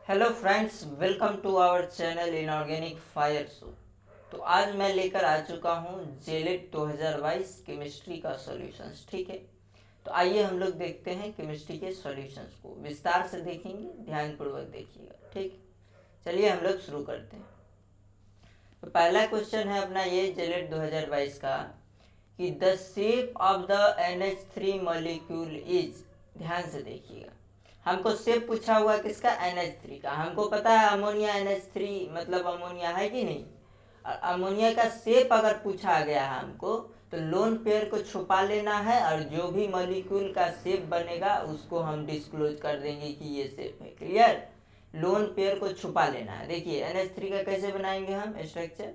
Hello friends, welcome to our channel inorganic fire show. तो आज मैं लेकर आ चुका हूँ जेलेट 2022 केमिस्ट्री का सॉल्यूशंस। ठीक है, तो आइए हम लोग देखते हैं केमिस्ट्री के सॉल्यूशंस को। विस्तार से देखेंगे, ध्यानपूर्वक देखिएगा। ठीक, चलिए हम लोग शुरू करते हैं। तो पहला क्वेश्चन है अपना ये जेलेट 2022 का कि the shape of the NH3 molecule is. ध्यान से देखिएगा, हमको शेप पूछा हुआ किसका? NH3 का। हमको पता है अमोनिया NH3 मतलब अमोनिया है कि नहीं। और अमोनिया का शेप अगर पूछा गया है हमको, तो लोन पेयर को छुपा लेना है और जो भी मॉलिक्यूल का शेप बनेगा उसको हम डिस्क्लोज कर देंगे कि ये शेप है। क्लियर? लोन पेयर को छुपा लेना है। देखिए NH3 का कैसे बनाएंगे हम स्ट्रक्चर।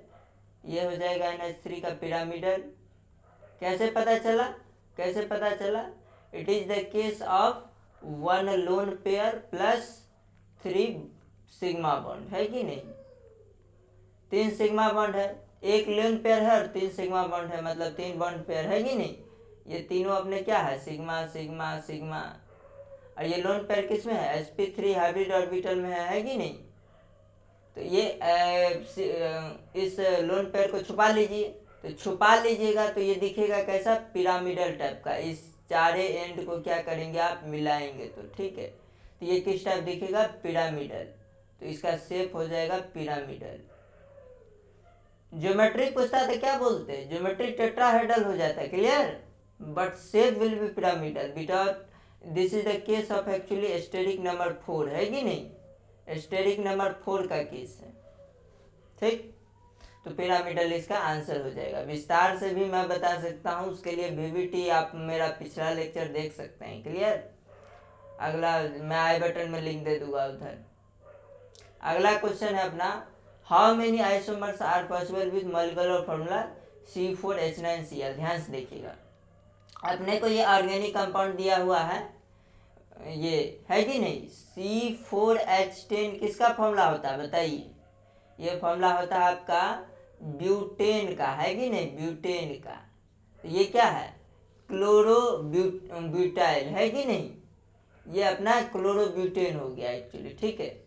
ये हो जाएगा NH3 का पिरामिडल। कैसे पता चला? कैसे पता चला? It is the case of one lone pair plus 3 sigma bond, है कि नहीं। 3 सिग्मा बॉन्ड है, एक लोन पेयर है और 3 सिग्मा बॉन्ड है, मतलब 3 बॉन्ड पेयर, है कि नहीं। ये तीनों अपने क्या है? Sigma sigma sigma. और ये लोन पेयर किस में है? sp3 हाइब्रिड ऑर्बिटल में है कि नहीं। तो ये इस लोन पेयर को छुपा लीजिए। तो छुपा लीजिएगा तो ये दिखेगा कैसा? पिरामिडल टाइप का। इस चारे एंड को क्या करेंगे आप? मिलाएंगे तो ठीक है। तो ये किस टाइप दिखेगा? पिरामिडल। तो इसका शेप हो जाएगा पिरामिडल। ज्योमेट्री पूछता तो क्या बोलते हैं? ज्योमेट्री टेट्राहेड्रल हो जाता है। Clear? But shape will be pyramidal because this is the case of actually steric number 4, है कि नहीं। स्टेरिक नंबर 4 का केस है। ठीक, तो पिरामिडल इसका आंसर हो जाएगा। विस्तार से भी मैं बता सकता हूँ, उसके लिए VBT आप मेरा पिछला लेक्चर देख सकते हैं। क्लियर? अगला मैं आई बटन में लिंक दे दूंगा उधर। अगला क्वेश्चन है अपना, how many isomers are possible with molecular formula C4H9Cl। ध्यान से देखिएगा, अपने को ये ऑर्गेनिक कंपाउंड दिया हुआ है, ये है कि नहीं। C4H10 किसका फॉर्मूला होता है बताइए। ये फॉर्मूला होता है आपका ब्यूटेन का, है कि नहीं। ब्यूटेन का। तो ये क्या है? क्लोरो ब्यूटाइल, है कि नहीं। ये अपना क्लोरोब्यूटेन हो गया एक्चुअली। ठीक है,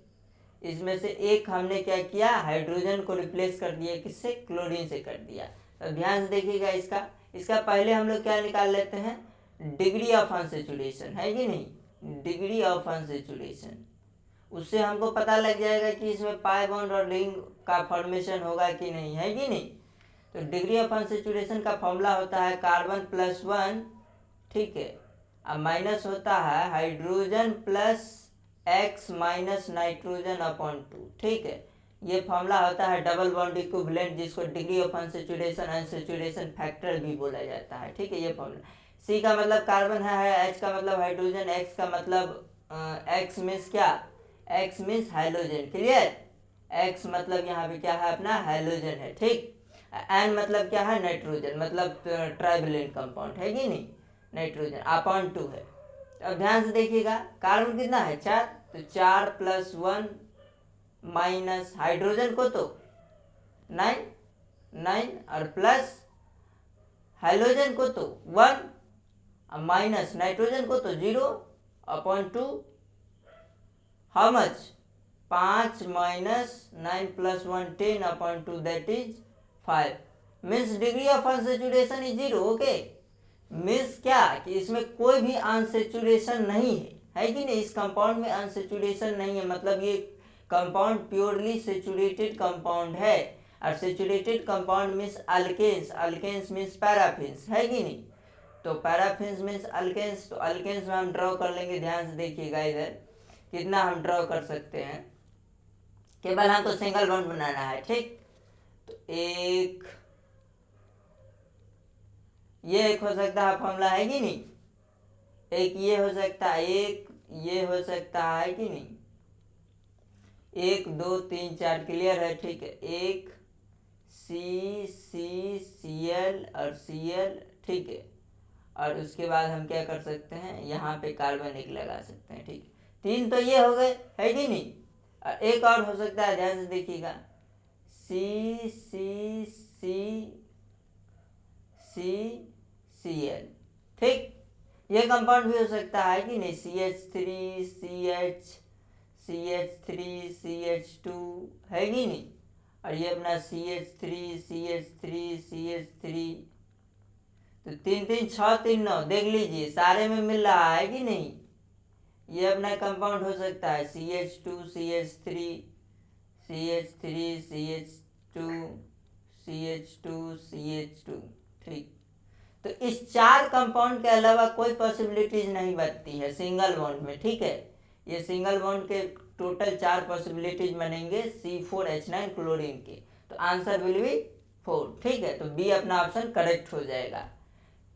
इसमें से एक हमने क्या किया? हाइड्रोजन को रिप्लेस कर दिया, किससे? क्लोरीन से कर दिया। तो ध्यान से देखिएगा, इसका पहले हम लोग क्या निकाल लेते हैं? डिग्री ऑफ अनसैचुरेशन, है कि नहीं। डिग्री ऑफ अनसैचुरेशन, उससे हमको पता लग जाएगा कि इसमें पाई बॉन्ड और रिंग का फॉर्मेशन होगा कि नहीं, है कि नहीं। तो डिग्री ऑफ अनसैचुरेशन का फॉर्मूला होता है कार्बन+1, ठीक है, अब माइनस होता है hydrogen plus x minus nitrogen upon 2। ठीक है, ये फॉर्मूला होता है डबल बॉन्ड इक्विवेलेंट, जिसको degree of unsaturation unsaturation factor भी बोला जाता है। ठीक है, ये फॉर्मूला। C का मतलब कार्बन है, H का मतलब हाइड्रोजन, X का मतलब X मीन्स क्या? X means hydrogen. Clear? X मतलब यहाँ पे क्या है? अपना हाइड्रोजन है। ठीक, N मतलब क्या है? नाइट्रोजन, मतलब ट्राइवेलेंट कंपाउंड, है कि नहीं। नाइट्रोजन अपॉन 2 है। अब ध्यान से देखिएगा, कार्बन कितना है? 4, तो 4+1 माइनस हाइड्रोजन को तो 9, 9 और प्लस हाइड्रोजन को तो 1 और माइनस नाइट्रोजन को तो 0 upon 2। How much? 5 minus 9 plus 1 10 upon 2 that is 5। Means degree of unsaturation is 0। Okay, means क्या कि इसमें कोई भी अनसैचुरेशन नहीं है कि नहीं। इस कंपाउंड में अनसैचुरेशन नहीं है, मतलब ये कंपाउंड प्योरली सेचुरेटेड कंपाउंड है। और saturated compound means alkanes, alkanes means paraffins, है कि नहीं। तो पैराफिन्स मीन्स अल्केन्स, तो अल्केन्स में हम ड्रॉ कर लेंगे। ध्यान से देखिएगा, इधर कितना हम ड्रॉ कर सकते हैं, केवल हमको सिंगल बॉन्ड बनाना है। ठीक, तो एक ये एक हो सकता है फॉर्मूला, है कि नहीं। एक ये हो सकता है, एक ये हो सकता है कि नहीं। 1 2 3 4 क्लियर है। ठीक है, एक CCCl और Cl, ठीक है। और उसके बाद हम क्या कर सकते हैं? यहाँ पे कार्बन एक लगा सकते हैं। ठीक है, 3 तो ये हो गए, है कि नहीं। और एक और हो सकता है, ध्यान से देखिएगा, CCCCCl। ठीक, ये कंपाउंड भी हो सकता है कि नहीं। CH3 CH CH3 CH2 है कि नहीं, और ये अपना CH3 CH3 CH3, तो 3 3 6 3 9, देख लीजिए सारे में मिल रहा है कि नहीं। ये अपना कंपाउंड हो सकता है CH2 CH3 CH3 CH2 CH2 CH2, ठीक। तो इस 4 कंपाउंड के अलावा कोई पॉसिबिलिटीज नहीं बनती है सिंगल बॉन्ड में, ठीक है। ये सिंगल बॉन्ड के टोटल 4 पॉसिबिलिटीज बनेंगे C4H9 क्लोरीन के, तो आंसर विल बी 4, ठीक है। तो बी अपना ऑप्शन करेक्ट हो जाएगा।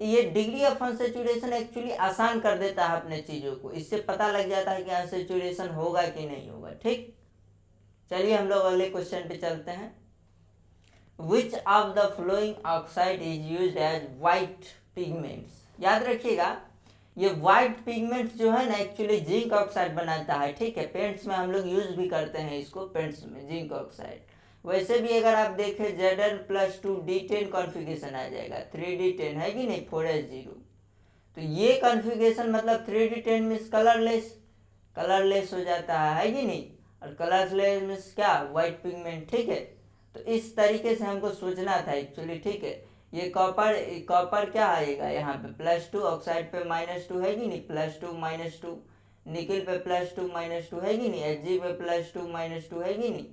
ये डिग्री ऑफ अनसेचुरेशन एक्चुअली आसान कर देता है अपने चीज़ों को, इससे पता लग जाता है कि अनसेचुरेशन होगा कि नहीं होगा, ठीक। चलिए हम लोग अगले क्वेश्चन पे चलते हैं। Which of the following oxide is used as white pigments? याद रखिएगा, ये white pigments जो है ना एक्चुअली जिंक ऑक्साइड बनाता है, ठीक है। पेंट्स में हम लोग यूज भी करते हैं इसको, पेंट्स में जिंक ऑक्साइड। वैसे भी अगर आप देखें Zn+2 D10 कॉन्फ़िगरेशन आ जाएगा, 3D10 है कि नहीं, 4S0। तो ये कॉन्फ़िगरेशन मतलब 3D10 मीन्स कलरलेस हो जाता है कि नहीं, और कलरलेस मीन्स क्या, वाइट पिगमेंट, ठीक है। तो इस तरीके से हमको सोचना था एक्चुअली, ठीक है। ये कॉपर क्या आएगा यहाँ पे +2, ऑक्साइड पे -2 है कि नहीं, +2 -2, निकिल पे +2 -2 है कि नहीं, Hg पे +2 -2 है कि नहीं।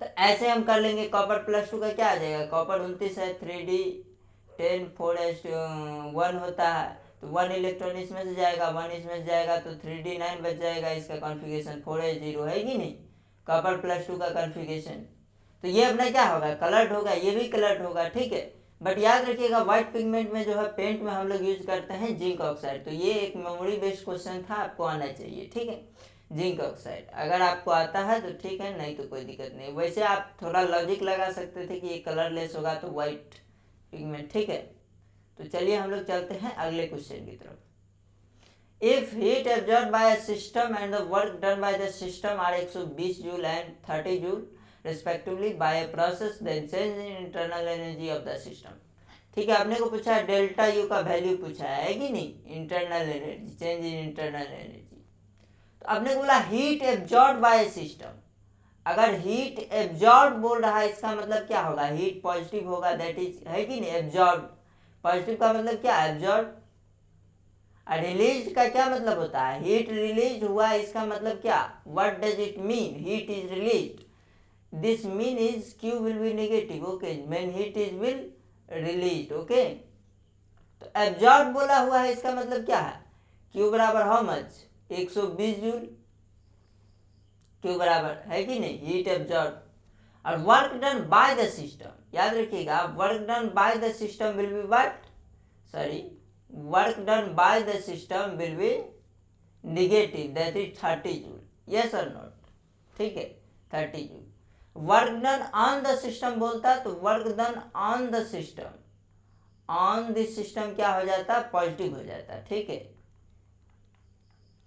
तो ऐसे हम कर लेंगे, कॉपर +2 का क्या आ जाएगा, कॉपर 29 है, 3D10 4S1 होता है, तो 1 इलेक्ट्रॉन इसमें से जाएगा, 1 इसमें से जाएगा, तो 3D9 बच जाएगा। इसका कॉन्फ़िगरेशन 4S0 है कि नहीं, कॉपर +2 का कॉन्फ़िगरेशन। तो ये अपना क्या होगा, कलर्ड होगा, ये भी कलर्ड होगा, ठीक है। बट याद रखिएगा व्हाइट पिगमेंट में जो है पेंट में हम लोग यूज करते हैं जिंक ऑक्साइड। तो ये एक मेमोरी बेस्ड क्वेश्चन था, आपको आना चाहिए, ठीक है। जिंक ऑक्साइड अगर आपको आता है तो ठीक है, नहीं तो कोई दिक्कत नहीं। वैसे आप थोड़ा लॉजिक लगा सकते थे कि ये कलरलेस होगा तो वाइट पिगमेंट, ठीक है। तो चलिए हम लोग चलते हैं अगले क्वेश्चन की तरफ। If heat absorb by a system and the work done by the system are 120 joule and 30 joule respectively by a process, then change in internal energy of the system, ठीक है। आपने को पूछा है डेल्टा यू का value पूछा है कि नहीं, internal energy, change in internal energy. तो आपने बोला हीट एब्जॉर्ब बाय ए सिस्टम, अगर हीट एब्जॉर्ब बोल रहा है इसका मतलब क्या होगा, हीट पॉजिटिव होगा, दैट इज है कि नहीं, एब्जॉर्ब। पॉजिटिव का मतलब क्या, एब्जॉर्ब। और रिलीज का क्या मतलब होता है, हीट रिलीज हुआ, इसका मतलब क्या, what does it mean, heat is released. This mean is Q will be negative, okay, when heat is will released, okay। तो absorb बोला हुआ है, इसका मतलब क्या है, Q बराबर हाउ मच, 120 जूल, Q बराबर है कि नहीं, हीट एब्जॉर्ब। और work done by the system, याद रखिएगा work done by the system will be what, sorry, work done by the system will be negative, that is 30 joule, yes और not, ठीक है, 30 joule. Work done on the system बोलता तो work done on the system, on this system क्या हो जाता, positive हो जाता, ठीक है।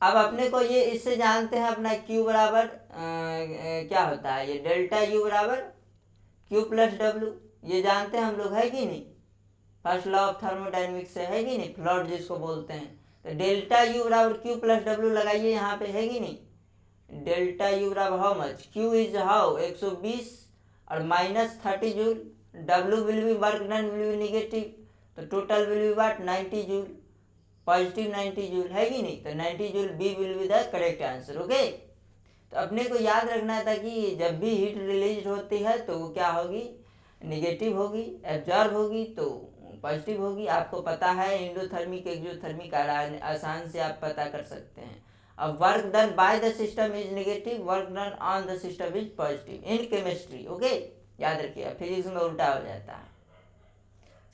अब अपने को ये इससे जानते हैं अपना Q बराबर क्या होता है, ये डेल्टा U बराबर Q + W, ये जानते हैं हम लोग, है कि नहीं, फर्स्ट लॉ ऑफ थर्मोडायनेमिक्स से, है कि नहीं, फ्लूइड जिसको बोलते हैं। तो डेल्टा U बराबर Q + W लगाइए यहाँ पे, है कि नहीं, डेल्टा यू बराबर how much, Q is how 120 और -30 joule, W will be work done will be negative, तो total will be what 90 joule, positive 90 joule, है कि नहीं। तो 90 joule be will be the correct answer, okay. तो अपने को याद रखना था कि जब भी हीट रिलीज होती है तो वो क्या होगी, नेगेटिव होगी, एब्जॉर्ब होगी तो पॉजिटिव होगी। आपको पता है एंडोथर्मिक एक्सोथर्मिक आसान से आप पता कर सकते हैं। Work done by the system is negative, work done on the system is positive in chemistry, okay, याद रखिए। फिजिक्स में उल्टा हो जाता है।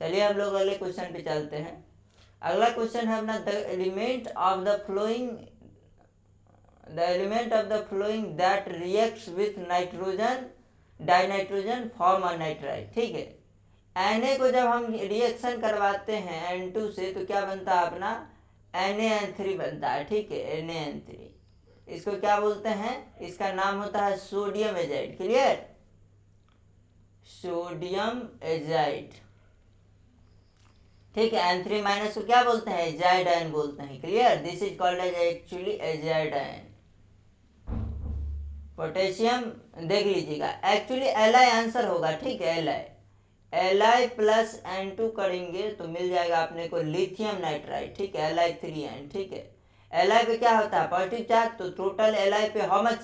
चलिए हम लोग अगले क्वेश्चन पे चलते हैं। अगला क्वेश्चन है अपना, the element of the flowing that reacts with nitrogen dinitrogen form a nitrite, ठीक है। Na को जब हम रिएक्शन करवाते हैं N2 से तो क्या बनता है अपना, NaN3 बनता है, ठीक है, NaN3। इसको क्या बोलते हैं, इसका नाम होता है sodium azide, clear, sodium azide, ठीक है। N3- को क्या बोलते हैं, एजाइड आयन बोलते हैं, clear, this is called as actually azide ion, potassium देख लीजिएगा, एक्चुअली Li आंसर होगा, ठीक है। Li प्लस N2 करेंगे तो मिल जाएगा अपने को लिथियम नाइट्राइड, ठीक है, Li3N, ठीक है। Li पे क्या होता है, पॉजिटिव चार्ज, तो टोटल Li पे how much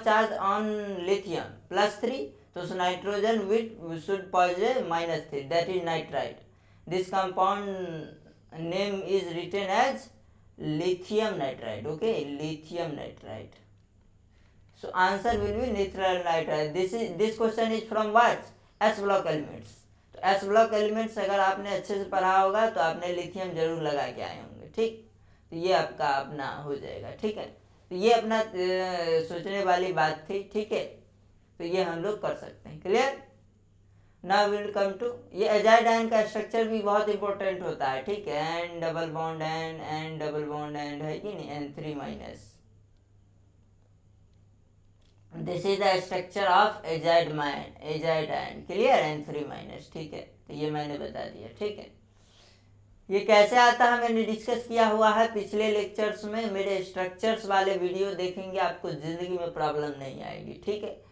charge on lithium +3, तो nitrogen with should positive -3, that is nitride. This compound name is written as lithium nitride, okay, lithium nitride. So answer will be lithium nitride. This question is from what? S block elements. तो S block elements अगर आपने अच्छे से पढ़ा होगा तो आपने lithium जरूर लगा के आए होंगे, ठीक। तो ये आपका अपना हो जाएगा, ठीक है। तो ये अपना सोचने वाली बात थी, ठीक है। तो ये हम लोग कर सकते हैं, clear. Now will come to, ये एजाइड आयन का स्ट्रक्चर भी बहुत इंपॉर्टेंट होता है, ठीक है। N double bond N double bond N, है कि नहीं, N3-। This is the structure of azide ion, clear, N3-, ठीक है। तो ये मैंने बता दिया, ठीक है। ये कैसे आता है मैंने डिस्कस किया हुआ है पिछले लेक्चर्स में, मेरे स्ट्रक्चर्स वाले वीडियो देखेंगे, आपको जिंदगी में प्रॉब्लम नहीं आएगी, ठीक है।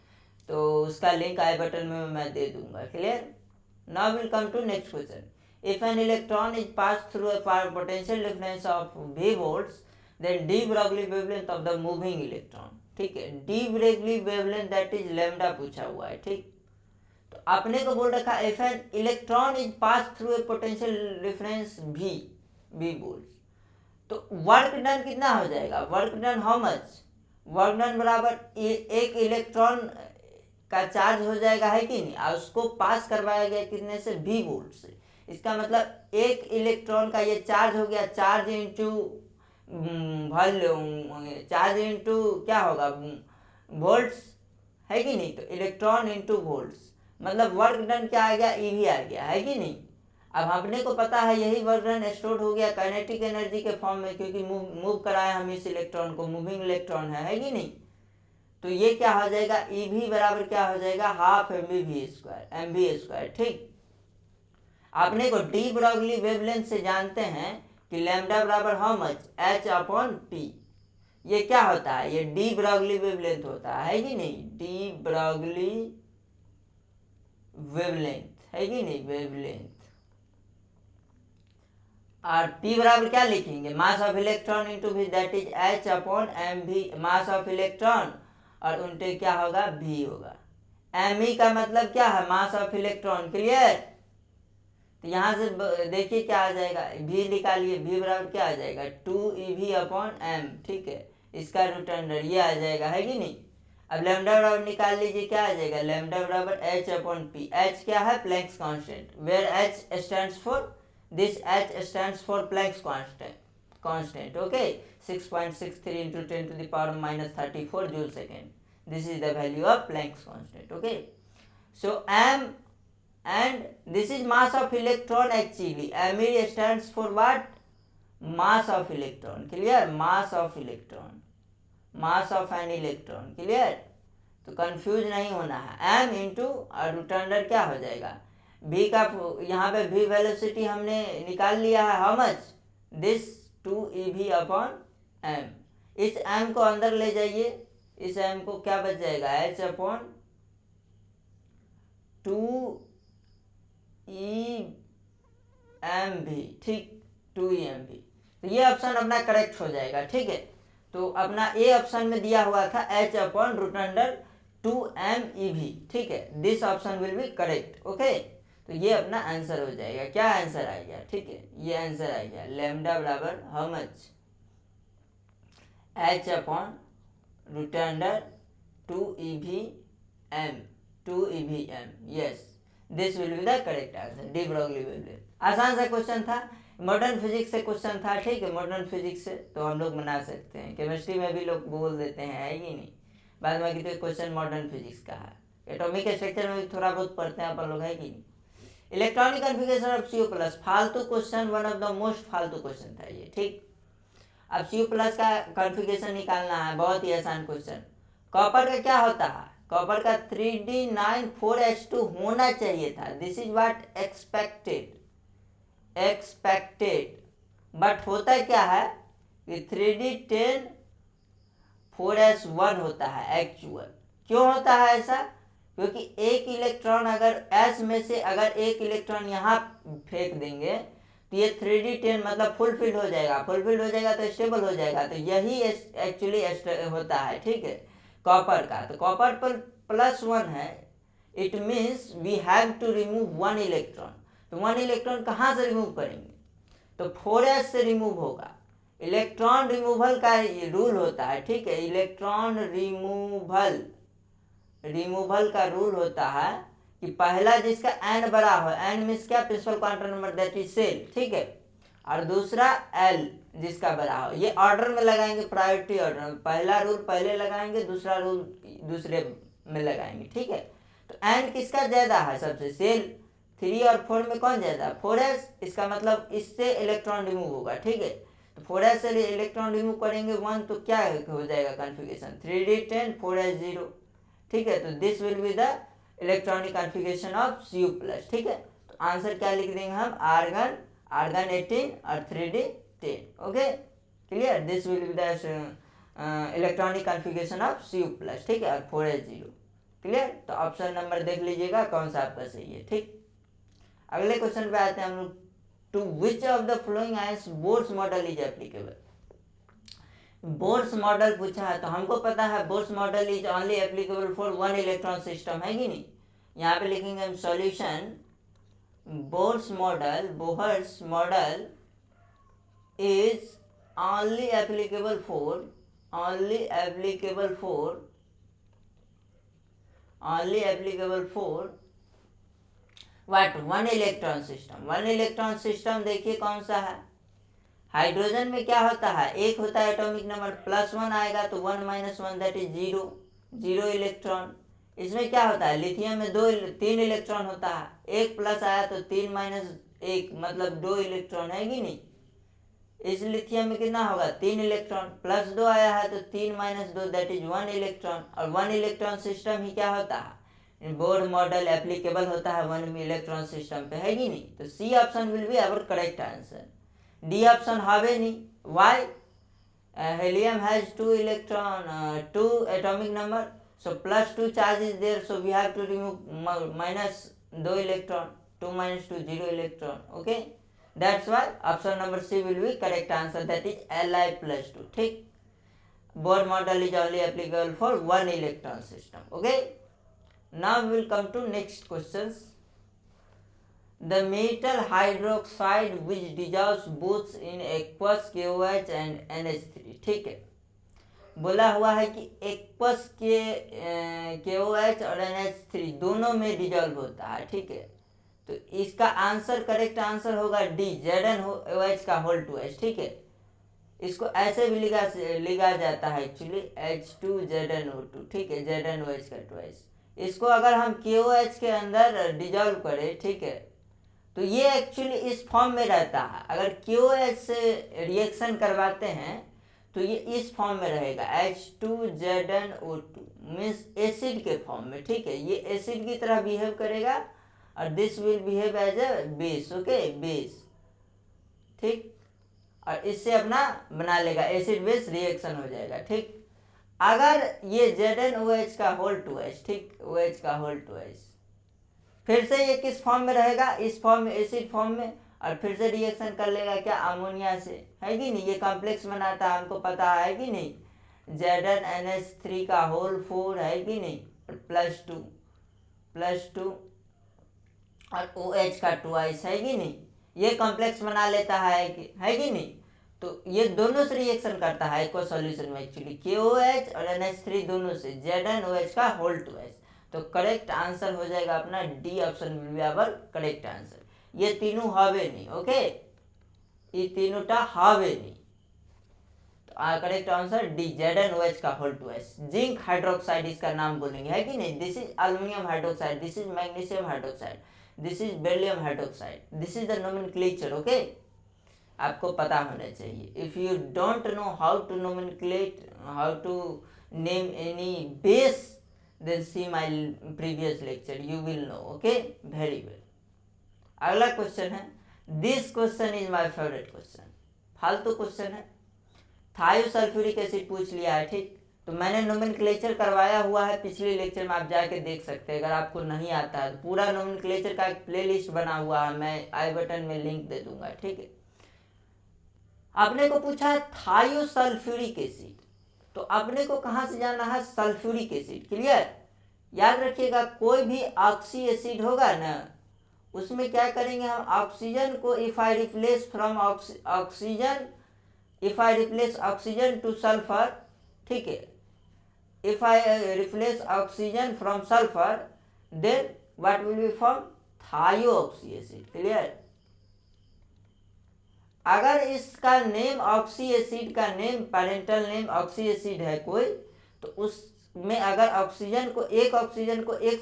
तो उसका लिंक आई बटन में मैं दे दूंगा, clear. Now will come to next question. If an electron is pass through a potential difference of v volts, then d Broglie wavelength of the moving electron, ठीक है। d Broglie wavelength that is lambda पूछा हुआ है, ठीक। तो आपने को बोल रखा if an electron is pass through a potential difference v volts, तो वर्क डन कितना हो जाएगा, work done how much, work done बराबर एक इलेक्ट्रॉन का चार्ज हो जाएगा, है कि नहीं, और उसको पास करवाया गया कितने से, v वोल्ट से। इसका मतलब एक इलेक्ट्रॉन का ये चार्ज हो गया, charge into volume, charge into क्या होगा, वोल्ट्स, है कि नहीं। तो इलेक्ट्रॉन इंटू वोल्ट्स, मतलब वर्क डन क्या आ गया, ईवी आ गया, है कि नहीं। अब अपने को पता है यही वर्क डन स्टोर हो गया काइनेटिक एनर्जी के फॉर्म में, क्योंकि मूव कराया हम इस इलेक्ट्रॉन को, मूविंग इलेक्ट्रॉन है कि नहीं। तो ये क्या हो जाएगा, EV बराबर क्या हो जाएगा, हाफ mv², ठीक। आपने को डी ब्रॉगली वेवलेंथ से जानते हैं कि लैम्डा बराबर हाउ मच, h/p। ये क्या होता है, ये डी ब्रॉगली वेवलेंथ होता है कि नहीं, डी ब्रॉगली वेवलेंथ, है कि नहीं, वेवलेंथ। और p बराबर क्या लिखेंगे, mass of electron into v, that is h/mv, mass of electron, और उनटे क्या होगा, v होगा। me का मतलब क्या है, मास ऑफ इलेक्ट्रॉन, क्लियर। तो यहाँ से देखिए क्या आ जाएगा, v निकालिए, v बराबर क्या आ जाएगा, 2ev/m, ठीक है। इसका रूट अंडर ये आ जाएगा, है कि नहीं। अब लैम्डा बराबर निकाल लीजिए, क्या आ जाएगा, लैम्डा बराबर h/p। h क्या है, Planck's constant, where h stands for, this h stands for Planck's constant, okay, 6.63 into 10 to the power -34 joule second. This is the value of Planck's constant, okay. So m, and this is mass of electron actually, me stands for what, mass of electron, clear, mass of an electron, clear। तो confuse नहीं होना है, m into और root under क्या हो जाएगा, v का, यहाँ पे v वेलोसिटी हमने निकाल लिया है, हाउ मच, दिस 2ev/m। इस m को अंदर ले जाइए, इस m को क्या बच जाएगा, h/2emv, ठीक, 2emv। तो ये ऑप्शन अपना करेक्ट हो जाएगा, ठीक है। तो अपना ए ऑप्शन में दिया हुआ था h/√2mev, ठीक है। This option will be correct, okay. तो ये अपना आंसर हो जाएगा, क्या आंसर आ गया, ठीक है, ये आंसर आ गया, लैम्डा बराबर how much, h/2evm, yes, this will be the correct answer, de Broglie wavelength. आसान सा क्वेश्चन था, मॉडर्न फिजिक्स से क्वेश्चन था, ठीक है। मॉडर्न फिजिक्स से तो हम लोग बना सकते हैं, केमिस्ट्री में भी लोग बोल देते हैं, है कि नहीं, बाद में कितने क्वेश्चन मॉडर्न फिजिक्स का है, एटॉमिक स्ट्रक्चर में भी थोड़ा बहुत पढ़ते हैं अपन लोग, है कि नहीं। इलेक्ट्रॉनिक कन्फिगरेशन ऑफ CO+, फालतू question, one of the most फालतू क्वेश्चन था ये, ठीक। अब CO+ का कन्फिगरेशन निकालना है, बहुत ही आसान क्वेश्चन। कॉपर का क्या होता है, कॉपर का 3D9 4H2 होना चाहिए था, this is what expected, but होता क्या है कि 3D10 4s1 होता है एक्चुअल। क्यों होता है ऐसा? क्योंकि एक इलेक्ट्रॉन अगर s में से अगर एक इलेक्ट्रॉन यहाँ फेंक देंगे तो ये 3d10 मतलब फुलफिल हो जाएगा। फुलफिल हो जाएगा तो स्टेबल हो जाएगा। तो यही एक्चुअली होता है, ठीक है, कॉपर का। तो कॉपर पर +1 है, it means we have to remove 1 electron. तो 1 इलेक्ट्रॉन कहाँ से रिमूव करेंगे? तो 4s से रिमूव होगा। इलेक्ट्रॉन रिमूवल का रूल होता है, ठीक है, इलेक्ट्रॉन रिमूवल का रूल होता है कि पहला जिसका n बड़ा हो, n मीन्स क्या, principal quantum number that is shell, ठीक है, और दूसरा l जिसका बड़ा हो। ये ऑर्डर में लगाएंगे, प्रायोरिटी ऑर्डर में। पहला रूल पहले लगाएंगे, दूसरा रूल दूसरे में लगाएंगे, ठीक है। तो n किसका ज्यादा है सबसे? सेल। 3 और 4 में कौन ज्यादा? 4s। इसका मतलब इससे इलेक्ट्रॉन रिमूव होगा, ठीक है। तो 4s से इलेक्ट्रॉन रिमूव करेंगे 1, तो क्या हो जाएगा कॉन्फ़िगरेशन? 3d10 4s0, ठीक है। तो this will be the electronic configuration of Cu+, ठीक है। तो आंसर क्या लिख देंगे हम? आर्गन 18 और 3d10। Okay, clear? This will be the electronic configuration of Cu+, ठीक है, और 4s0, क्लियर। तो ऑप्शन नंबर देख लीजिएगा कौन सा आपका सही है, ठीक। अगले क्वेश्चन पे आते हैं हम लोग। To which of the following ions Bohr's model is applicable? Bohr's model पूछा है, तो हमको पता है Bohr's model is only applicable for 1 electron system, है कि नहीं। यहाँ पे लिखेंगे हम solution, Bohr's model is only applicable for what? 1 electron system. 1 electron system देखिए कौन सा है। हाइड्रोजन में क्या होता है? एक होता है एटॉमिक नंबर, +1 आएगा तो 1 - 1 दैट इज 0 इलेक्ट्रॉन। इसमें क्या होता है? लिथियम में 3 इलेक्ट्रॉन होता है। एक प्लस आया तो 3 - 1 मतलब 2 इलेक्ट्रॉन, है कि नहीं। इस लिथियम में कितना होगा? 3 इलेक्ट्रॉन। +2 आया है तो 3 - 2 दैट इज 1 इलेक्ट्रॉन। और 1 इलेक्ट्रॉन सिस्टम ही क्या होता है? बोर मॉडल एप्लीकेबल होता है 1 इलेक्ट्रॉन सिस्टम पे, है कि नहीं। तो C option will be our correct answer. D option हावे नहीं। Why? helium has 2 electron, 2 atomic number, so +2 charge is there, so we have to remove -2 electron, 2 - 2 0 electron, okay, that's why option number C will be correct answer, that is Li+2, ठीक। Bohr model is only applicable for 1 electron system, okay। Now we will come to next questions. The metal hydroxide which dissolves both in aqueous KOH and NH3, ठीक है। बोला हुआ है कि aqueous के KOH और NH3 दोनों में डिजॉल्व होता है, ठीक है। तो इसका आंसर, करेक्ट आंसर होगा डी, ZnOH का होल 2H, ठीक है। इसको ऐसे भी लिखा जाता है एक्चुअली H2ZnO2, ठीक है, ZnOH का 2H। इसको अगर हम KOH के अंदर डिजॉल्व करें, ठीक है, तो ये एक्चुअली इस फॉर्म में रहता है। अगर KOH से रिएक्शन करवाते हैं तो ये इस फॉर्म में रहेगा H2ZnO2, मीन्स एसिड के फॉर्म में, ठीक है। ये एसिड की तरह बिहेव करेगा और this will behave as a base, okay, base, ठीक। और इससे अपना बना लेगा, एसिड बेस रिएक्शन हो जाएगा, ठीक। अगर ये ZnOH का होल 2H, ठीक, OH का होल 2H, फिर से ये किस फॉर्म में रहेगा? इस फॉर्म में, एसिड फॉर्म में, और फिर से रिएक्शन कर लेगा क्या? अमोनिया से, है कि नहीं। ये कॉम्प्लेक्स बनाता है, हमको पता है कि नहीं। ZnNH3 का होल 4, है कि नहीं, +2 और OH का 2H, है कि नहीं। ये कॉम्प्लेक्स बना लेता है कि नहीं। तो ये दोनों से रिएक्शन करता है एक्वा सॉल्यूशन में एक्चुअली, KOH और NH3 दोनों से, ZnOH का होल 2H। तो करेक्ट आंसर हो जाएगा अपना D option will be our correct answer. ये तीनों हवे नहीं, ओके, ये तीनों हवे नहीं। तो करेक्ट आंसर डी, ZnOH का होल 2H। जिंक हाइड्रोक्साइड इसका नाम बोलेंगे, है कि नहीं। This is aluminium hydroxide, this is magnesium hydroxide, this is beryllium hydroxide, this is the nomenclature, okay. आपको पता होना चाहिए। If you don't know how to nomenclate, how to name any base, then see my previous lecture, you will know, okay, very well। अगला question है, this question is my favourite question, फालतू question है। थायोसल्फ्यूरिक acid पूछ लिया है, ठीक। तो मैंने नोमेनक्लेचर करवाया हुआ है पिछले लेक्चर में, आप जाके देख सकते हैं। अगर आपको नहीं आता है तो पूरा नोमेनक्लेचर का एक प्लेलिस्ट बना हुआ है, मैं आई बटन में लिंक दे दूंगा, ठीक है। आपने को पूछा है थायोसल्फ्यूरिक एसिड, तो आपने को कहाँ से जाना है, सल्फ्यूरिक एसिड, क्लियर। याद रखिएगा कोई भी ऑक्सी एसिड होगा ना, उसमें क्या करेंगे हम, ऑक्सीजन को if I replace from oxygen, if I replace oxygen two sulphur, ठीक है, if I replace oxygen from sulfur, then what will be formed, thiooxy acid, clear। अगर इसका नेम ऑक्सी एसिड का name parental name oxy acid है कोई, तो उसमें अगर ऑक्सीजन को एक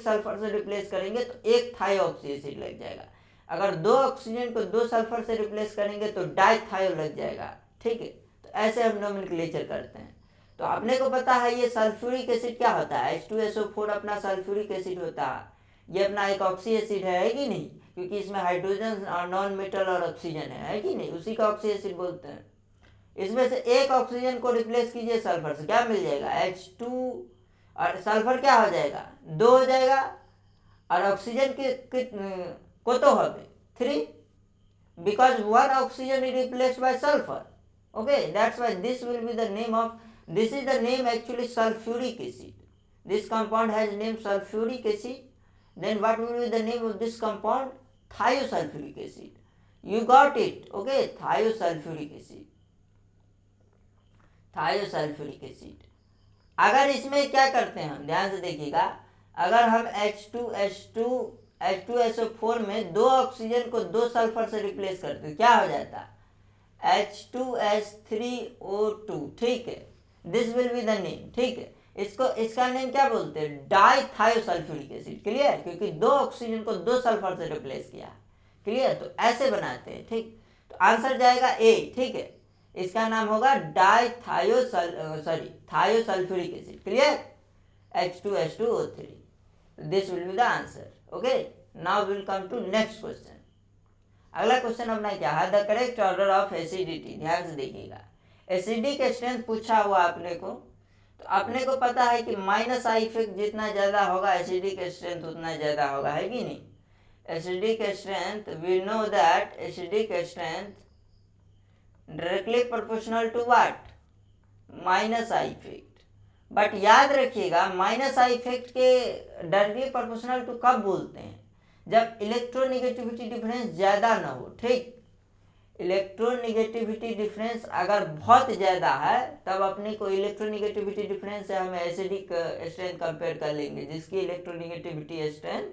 सल्फर से रिप्लेस करेंगे तो एक थायोक्सी एसिड लग जाएगा। अगर दो ऑक्सीजन को दो सल्फर से रिप्लेस करेंगे तो डाइथायो लग जाएगा, ठीक है। तो ऐसे हम नोमेनक्लेचर करते हैं। तो आपने को पता है ये सल्फ्यूरिक एसिड क्या होता है, H2SO4 अपना सल्फ्यूरिक एसिड होता है। ये अपना एक ऑक्सी एसिड है कि नहीं, क्योंकि इसमें हाइड्रोजन और नॉन मेटल और ऑक्सीजन है कि नहीं, उसी का ऑक्सी एसिड बोलते हैं। इसमें से एक ऑक्सीजन को रिप्लेस कीजिए सल्फर से, क्या मिल जाएगा, H2, और सल्फर क्या हो जाएगा, 2 हो जाएगा, और ऑक्सीजन को तो হবে 3, because one oxygen is replaced by sulfur, okay, that's why this will be the name of, this is the name actually sulfuric acid. This compound has name sulfuric acid. Then what will be the name of this compound, thiosulfuric acid. You got it, okay, thiosulfuric acid, thiosulfuric acid। अगर इसमें क्या करते हैं हम, ध्यान से देखिएगा, अगर हम H2SO4 में दो ऑक्सीजन को दो सल्फर से रिप्लेस करते क्या हो जाता, H2S3O2, ठीक है। This will be the name, ठीक है। इसका नेम क्या बोलते हैं, डाइथायोसल्फ्यूरिक एसिड, क्लियर, क्योंकि दो ऑक्सीजन को दो सल्फर से रिप्लेस किया, क्लियर। तो ऐसे बनाते हैं, ठीक। तो आंसर जाएगा ए, ठीक है। इसका नाम होगा thiosulphuric acid, clear, H2S2O3। This will be the answer, okay. Now will come to next question. अगला क्वेश्चन अपना क्या है, the correct order of acidity. ध्यान से देखिएगा, एसिडिक स्ट्रेंथ पूछा हुआ आपने को, तो आपने को पता है कि माइनस आई इफेक्ट जितना ज़्यादा होगा एसिडिक स्ट्रेंथ उतना ज़्यादा होगा, है कि नहीं। Acidic strength, we know that acidic strength directly proportional to what, minus I effect. But याद रखिएगा माइनस आई इफेक्ट के डायरेक्टली प्रोपोर्शनल टू कब बोलते हैं, जब इलेक्ट्रोनेगेटिविटी डिफरेंस ज़्यादा ना हो, ठीक। इलेक्ट्रोनेगेटिविटी डिफरेंस अगर बहुत ज़्यादा है तब अपने को इलेक्ट्रोनेगेटिविटी डिफरेंस से हम एसिडिक स्ट्रेंथ कंपेयर कर लेंगे, जिसकी इलेक्ट्रोनेगेटिविटी स्ट्रेंथ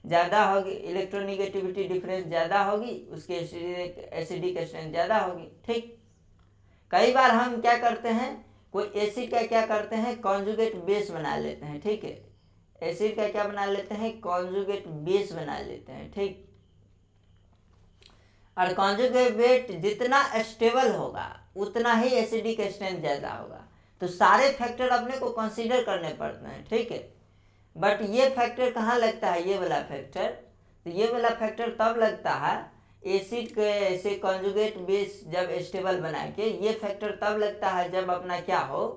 ज़्यादा होगी, इलेक्ट्रोनेगेटिविटी डिफरेंस ज़्यादा होगी, उसकी एसिडिक स्ट्रेंथ ज़्यादा होगी, ठीक। कई बार हम क्या करते हैं, कोई एसिड का क्या करते हैं, कॉन्जुगेट बेस बना लेते हैं, ठीक है। एसिड का क्या बना लेते हैं, कॉन्जुगेट बेस बना लेते हैं, ठीक। और कॉन्जुगेट बेस जितना स्टेबल होगा उतना ही एसिडिक स्ट्रेंथ ज़्यादा होगा। तो सारे फैक्टर अपने को कंसीडर करने पड़ते हैं, ठीक है। बट ये फैक्टर कहाँ लगता है, ये वाला फैक्टर, तो ये वाला फैक्टर तब लगता है एसिड के ऐसे कॉन्जुगेट बेस जब स्टेबल बना के, ये फैक्टर तब लगता है जब अपना क्या हो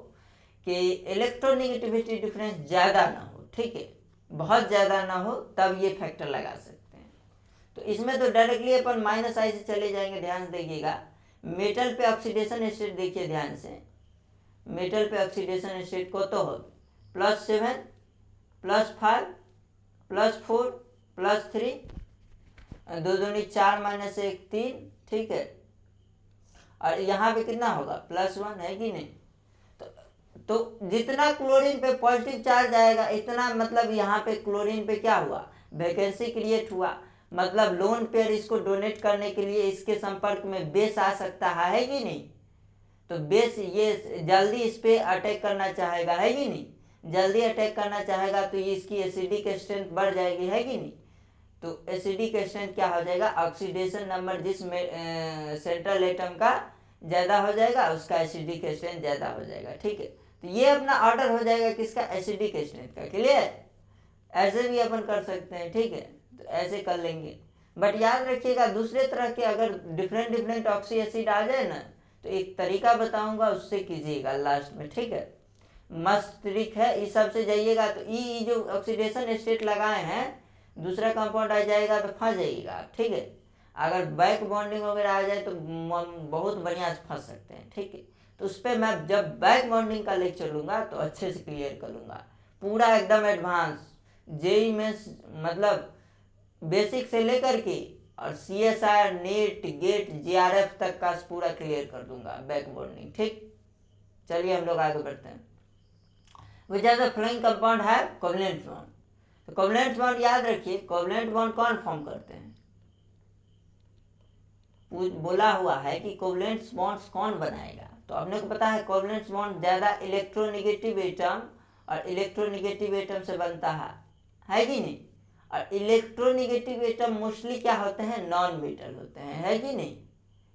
कि इलेक्ट्रोनेगेटिविटी डिफरेंस ज़्यादा ना हो, ठीक है, बहुत ज़्यादा ना हो, तब ये फैक्टर लगा सकते हैं। तो इसमें तो डायरेक्टली अपन माइनस आई से चले जाएंगे। ध्यान से देखिएगा, मेटल पे ऑक्सीडेशन स्टेट देखिए ध्यान से, मेटल पे ऑक्सीडेशन स्टेट को तो हो +7 +5 +4 +3, 2 दूनी 4 -1 3, ठीक है। और यहाँ पे कितना होगा +1, है कि नहीं। तो जितना क्लोरीन पे पॉजिटिव चार्ज आएगा इतना मतलब यहाँ पे क्लोरीन पे क्या हुआ, वैकेंसी क्रिएट हुआ, मतलब लोन पेयर इसको डोनेट करने के लिए इसके संपर्क में बेस आ सकता है कि नहीं। तो बेस ये जल्दी इस पे अटैक करना चाहेगा, है कि नहीं, जल्दी अटैक करना चाहेगा तो ये इसकी एसिडिक स्ट्रेंथ बढ़ जाएगी, है कि नहीं। तो एसिडिक स्ट्रेंथ क्या हो जाएगा, ऑक्सीडेशन नंबर जिस सेंट्रल एटम का ज़्यादा हो जाएगा उसका एसिडिक स्ट्रेंथ ज़्यादा हो जाएगा, ठीक है। तो ये अपना ऑर्डर हो जाएगा किसका, एसिडिक स्ट्रेंथ का, क्लियर। ऐसे भी अपन कर सकते हैं, ठीक है, तो ऐसे कर लेंगे। बट याद रखिएगा दूसरे तरह के अगर डिफरेंट ऑक्सी एसिड आ जाए ना, तो एक तरीका बताऊंगा उससे कीजिएगा लास्ट में, ठीक है। मस्त ट्रिक है, इस सब से जाइएगा तो ई जो ऑक्सीडेशन स्टेट लगाए हैं दूसरा कंपाउंड आ जाएगा तो फंस जाइएगा, ठीक है। अगर बैक बॉन्डिंग वगैरह आ जाए तो बहुत बढ़िया से फंस सकते हैं, ठीक है। तो उस पर मैं जब बैक बॉन्डिंग का लेक्चर लूँगा तो अच्छे से क्लियर कर लूँगा, पूरा एकदम एडवांस जेई में, मतलब बेसिक से लेकर के और CSIR नेट गेट JRF तक का पूरा क्लियर कर दूंगा बैक बॉन्डिंग, ठीक। चलिए हम लोग आगे बढ़ते हैं। Which are the following compound है कोवलेंट बॉन्ड। तो कोवलेंट बॉन्ड याद रखिए, कोवलेंट बॉन्ड कौन फॉर्म करते हैं, बोला हुआ है कि कोवलेंट बॉन्ड्स कौन बनाएगा। तो अपने को पता है कोवलेंट बॉन्ड ज्यादा इलेक्ट्रोनेगेटिव एटम और इलेक्ट्रोनेगेटिव एटम से बनता है कि नहीं। और इलेक्ट्रोनेगेटिव एटम मोस्टली क्या होते हैं, नॉन मेटल होते हैं, है कि नहीं,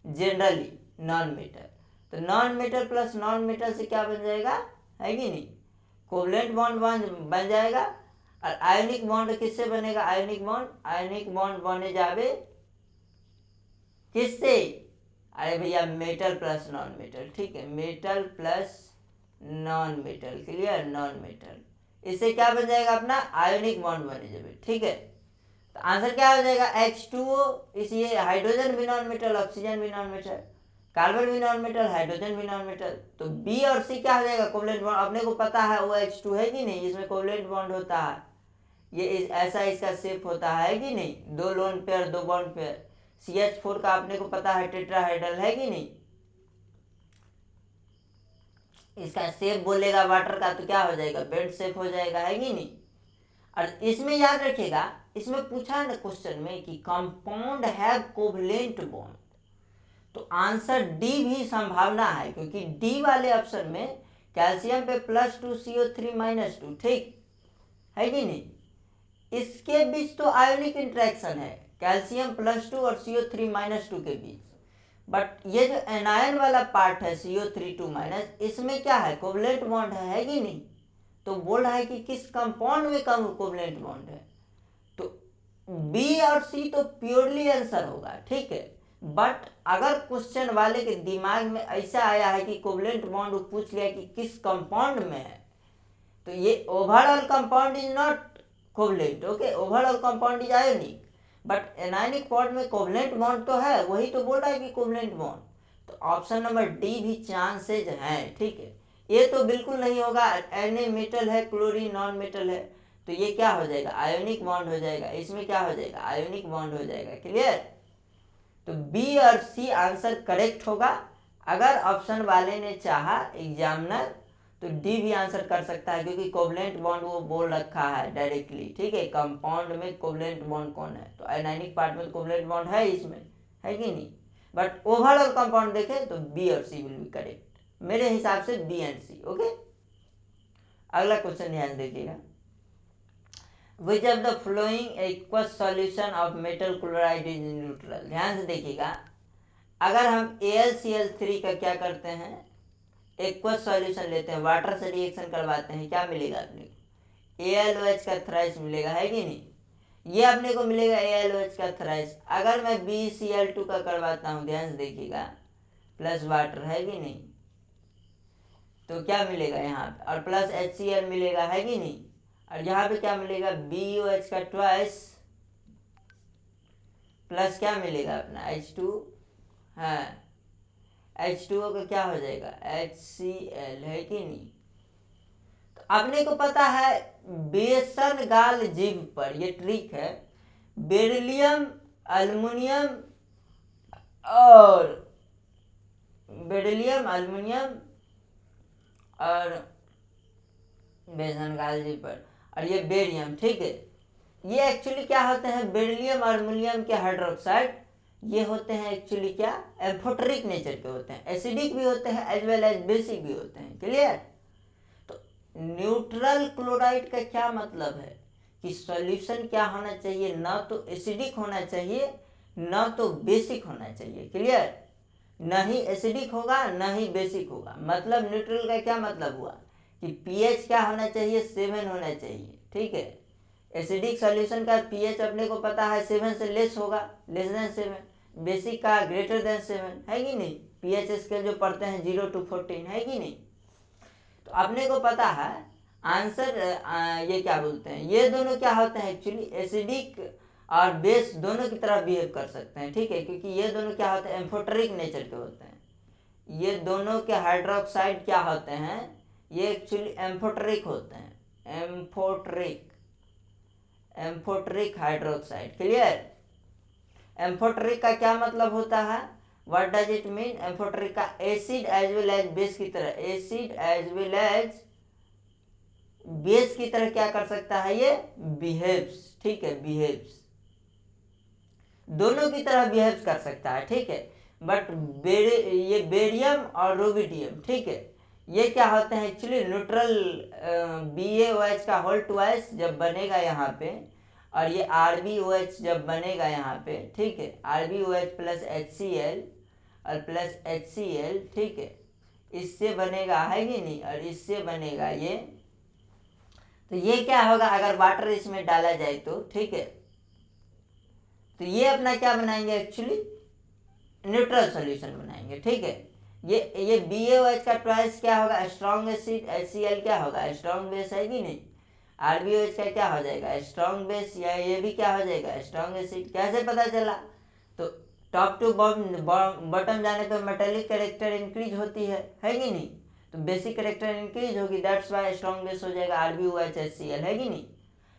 जनरली नॉन मेटल। तो non metal plus non metal से क्या बन जाएगा, है कि नहीं, कोवलेंट बॉन्ड बन जाएगा। और आयोनिक बॉन्ड किससे बनेगा, आयोनिक बॉन्ड बने जावे किससे, अरे भैया मेटल प्लस नॉन मेटल, ठीक है, metal plus non metal, clear, non metal. इससे क्या बन जाएगा अपना, आयोनिक बॉन्ड बने जाए, ठीक है। तो आंसर क्या हो जाएगा, H2O। इसलिए हाइड्रोजन भी नॉन मेटल, ऑक्सीजन भी नॉन मेटल, कार्बन भी नॉन मेटल, हाइड्रोजन भी नॉन मेटल। तो B और C क्या हो जाएगा, कोवलेंट बॉन्ड। अपने को पता है OH2 है कि नहीं, इसमें कोवलेंट बॉन्ड होता है, ये ऐसा इसका शेप होता है कि नहीं, 2 lone pair 2 bond pair. CH4 का अपने को पता है टेट्राहाइड्रल, है कि नहीं, इसका शेप बोलेगा वाटर का तो क्या हो जाएगा, बेड शेप हो जाएगा, है कि नहीं। और इसमें याद रखिएगा, इसमें पूछा है ना क्वेश्चन में कि कंपाउंड हैव कोवलेंट बॉन्ड, तो आंसर डी भी संभावना है, क्योंकि डी वाले ऑप्शन में कैल्शियम पे +2 CO3 -2, ठीक है कि नहीं। इसके बीच तो आयोनिक इंट्रैक्शन है, कैल्शियम +2 और CO3 -2 के बीच। बट ये जो एनायन वाला पार्ट है CO3 इसमें क्या है, कोवलेंट बॉन्ड है कि नहीं। तो बोल रहा है कि किस कंपाउंड में कम कोवलेंट बॉन्ड है, तो बी और सी तो प्योरली आंसर होगा, ठीक है। बट अगर क्वेश्चन वाले के दिमाग में ऐसा आया है कि कोवलेंट बॉन्ड पूछ लिया कि किस कंपाउंड में है, तो ये overall compound is not covalent, okay, overall compound is ionic, but anionic bond में कोवलेंट बॉन्ड तो है, वही तो बोल रहा है कि कोवलेंट बॉन्ड। तो ऑप्शन नंबर डी भी चांसेज हैं, ठीक है। ये तो बिल्कुल नहीं होगा, Na मेटल है, क्लोरीन नॉन मेटल है, तो ये क्या हो जाएगा, आयोनिक बॉन्ड हो जाएगा, इसमें क्या हो जाएगा, आयोनिक बॉन्ड हो जाएगा, क्लियर। तो बी और सी आंसर करेक्ट होगा। अगर ऑप्शन वाले ने चाहा एग्जामिनर तो डी भी आंसर कर सकता है, क्योंकि कोवलेंट बॉन्ड वो बोल रखा है डायरेक्टली, ठीक है, कंपाउंड में कोवलेंट बॉन्ड कौन है, तो एनायनिक पार्ट में तो कोवलेंट बॉन्ड है इसमें, है कि नहीं। बट ओवरऑल कंपाउंड देखें तो बी और सी विल बी करेक्ट, मेरे हिसाब से बी एंड सी, ओके। अगला क्वेश्चन ध्यान देखिएगा, which of the flowing aqueous solution of metal chloride is neutral. ध्यान से देखिएगा, अगर हम AlCl3 का क्या करते हैं, एक्वस सॉल्यूशन लेते हैं, वाटर से रिएक्शन करवाते हैं, क्या मिलेगा अपने को, AlOH का थ्राइस मिलेगा, है कि नहीं। ये अपने को मिलेगा AlOH का थ्राइस। अगर मैं BeCl2 का करवाता हूँ, ध्यान से देखिएगा, प्लस वाटर, है कि नहीं, तो क्या मिलेगा यहाँ पे, और प्लस HCl मिलेगा, है कि नहीं। और यहाँ पे क्या मिलेगा, BOH का ट्वाइस प्लस क्या मिलेगा अपना H2, हाँ H2O का क्या हो जाएगा, HCl, है कि नहीं। तो अपने को पता है बेसन गाल जीभ पर, ये ट्रिक है, बेरिलियम अल्युमिनियम और बेसन गाल जीभ पर, और ये बेरियम, ठीक है। ये एक्चुअली क्या होते हैं, बेरिलियम और अल्युमिनियम के हाइड्रोक्साइड, ये होते हैं एक्चुअली क्या, एम्फोटेरिक नेचर के होते हैं, एसिडिक भी होते हैं एज वेल एज बेसिक भी होते हैं, क्लियर। तो न्यूट्रल क्लोराइड का क्या मतलब है कि सॉल्यूशन क्या होना चाहिए, ना तो एसिडिक होना चाहिए ना तो बेसिक होना चाहिए, क्लियर। न ही एसिडिक होगा न ही बेसिक होगा। मतलब न्यूट्रल का क्या मतलब हुआ कि पीएच क्या होना चाहिए, 7 होना चाहिए, ठीक है। एसिडिक सॉल्यूशन का पीएच अपने को पता है 7 से लेस होगा, लेस देन 7। बेसिक का ग्रेटर देन 7, है कि नहीं। पीएच स्केल जो पढ़ते हैं 0 to 14, है कि नहीं। तो अपने को पता है आंसर ये क्या बोलते हैं, ये दोनों क्या होते हैं एक्चुअली एसिडिक और बेस दोनों की तरह बिहेव कर सकते हैं, ठीक है, क्योंकि ये दोनों क्या होते हैं एम्फोटेरिक नेचर के होते हैं। ये दोनों के हाइड्रोक्साइड क्या होते हैं, ये एक्चुअली एम्फोटेरिक होते हैं, एम्फोटेरिक हाइड्रोक्साइड। क्लियर। एम्फोटेरिक का क्या मतलब होता है, what does it mean. Amphoteric का acid as well as base की तरह, acid as well as base की तरह क्या कर सकता है, ये बिहेव्स, ठीक है, बिहेव्स, दोनों की तरह बिहेव कर सकता है, ठीक है। बट ये बेरियम और रुबिडियम, ठीक है, ये क्या होते हैं एक्चुअली न्यूट्रल BaOH का होल ट्वाइस जब बनेगा यहाँ पे, और ये RbOH जब बनेगा यहाँ पे, ठीक है, RbOH प्लस HCl और प्लस HCl, ठीक है, इससे बनेगा, है कि नहीं, और इससे बनेगा ये। तो ये क्या होगा अगर वाटर इसमें डाला जाए तो, ठीक है, तो ये अपना क्या बनाएंगे एक्चुअली न्यूट्रल सॉल्यूशन बनाएंगे, ठीक है। ये BaOH का ट्वाइस क्या होगा स्ट्रॉन्ग एसिड, HCl क्या होगा स्ट्रॉन्ग बेस, है कि नहीं। RbOH का क्या हो जाएगा स्ट्रॉन्ग बेस, या ये भी क्या हो जाएगा स्ट्रॉन्ग एसिड। कैसे पता चला, तो टॉप टू बॉटम जाने पर मेटेलिक कैरेक्टर इंक्रीज होती है कि नहीं, तो बेसिक कैरेक्टर इंक्रीज होगी, दैट्स वाई स्ट्रॉन्ग बेस हो जाएगा RbOH HCl, है कि नहीं।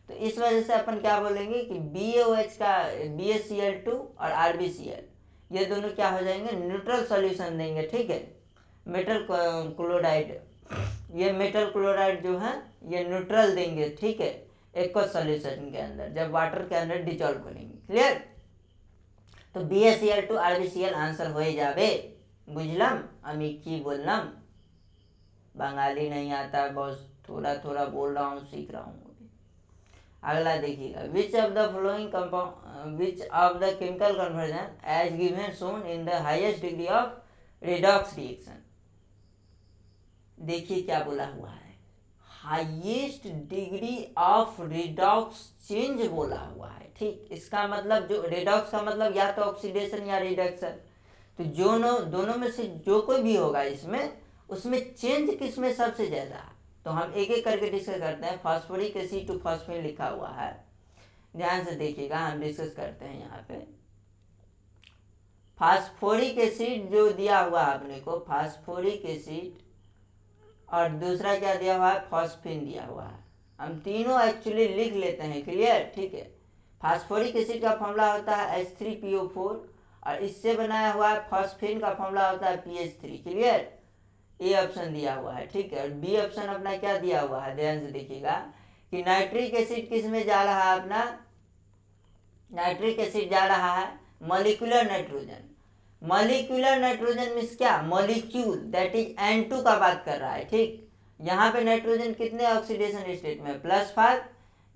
तो इस वजह से अपन क्या बोलेंगे कि BaOH का BaCl2 और RbCl ये दोनों क्या हो जाएंगे न्यूट्रल सॉल्यूशन देंगे, ठीक है। मेटल क्लोराइड, ये मेटल क्लोराइड जो है ये न्यूट्रल देंगे, ठीक है, एक्वस सॉल्यूशन के अंदर जब वाटर के अंदर डिजॉल्व करेंगे। क्लियर। तो BaCl2 RbCl आंसर हो जावे, बुझलम। अमी की बोलनम, बंगाली नहीं आता, बहुत थोड़ा थोड़ा बोल रहा हूँ, सीख रहा हूँ। अगला देखिएगा, which of the following compound, which of the chemical conversion as given shown in the highest degree of redox reaction. देखिए क्या बोला हुआ है, highest degree of redox change बोला हुआ है, ठीक। इसका मतलब जो रिडॉक्स का मतलब या तो ऑक्सीडेशन या रिडक्शन, तो दोनों में से जो कोई भी होगा इसमें, उसमें चेंज किस में सबसे ज्यादा, तो हम एक एक करके डिस्कस करते हैं। फास्फोरिक एसिड टू फास्फेन लिखा हुआ है, ध्यान से देखिएगा, हम डिस्कस करते हैं यहाँ पे। फास्फोरिक एसिड जो दिया हुआ है अपने को, फास्फोरिक एसिड, और दूसरा क्या दिया हुआ है फॉस्फेन दिया हुआ है। हम तीनों एक्चुअली लिख लेते हैं, क्लियर, ठीक है। फास्फोरिक एसिड का फॉर्मूला होता है H3PO4, और इससे बनाया हुआ है फॉस्फेन का फॉर्मूला होता है PH3, क्लियर। ए ऑप्शन दिया हुआ है, ठीक है। और बी ऑप्शन अपना क्या दिया हुआ है, ध्यान से देखिएगा कि नाइट्रिक एसिड किस में जा रहा है, अपना नाइट्रिक एसिड जा रहा है molecular nitrogen. Molecular nitrogen means क्या, मॉलिक्यूल, दैट इज N2 का बात कर रहा है, ठीक। यहाँ पे नाइट्रोजन कितने ऑक्सीडेशन स्टेट में +5,